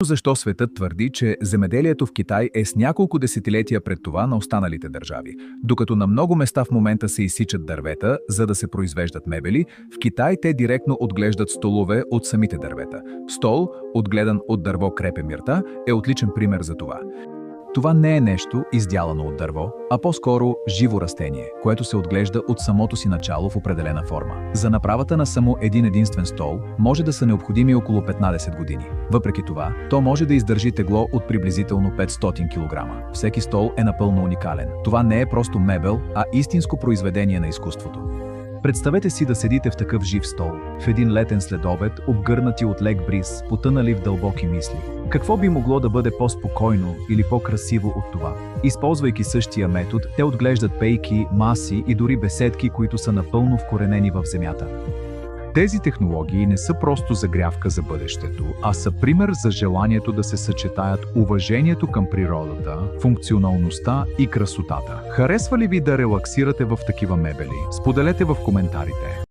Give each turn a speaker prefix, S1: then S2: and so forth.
S1: Защо светът твърди, че земеделието в Китай е с няколко десетилетия пред това на останалите държави. Докато на много места в момента се изсичат дървета, за да се произвеждат мебели, в Китай те директно отглеждат столове от самите дървета. Стол, отгледан от дърво крепе мирта, е отличен пример за това. Това не е нещо, издялано от дърво, а по-скоро живо растение, което се отглежда от самото си начало в определена форма. За направата на само един единствен стол може да са необходими около 15 години. Въпреки това, то може да издържи тегло от приблизително 500 кг. Всеки стол е напълно уникален. Това не е просто мебел, а истинско произведение на изкуството. Представете си да седите в такъв жив стол, в един летен следобед, обгърнати от лек бриз, потънали в дълбоки мисли. Какво би могло да бъде по-спокойно или по-красиво от това? Използвайки същия метод, те отглеждат пейки, маси и дори беседки, които са напълно вкоренени в земята. Тези технологии не са просто загрявка за бъдещето, а са пример за желанието да се съчетаят уважението към природата, функционалността и красотата. Харесва ли ви да релаксирате в такива мебели? Споделете в коментарите.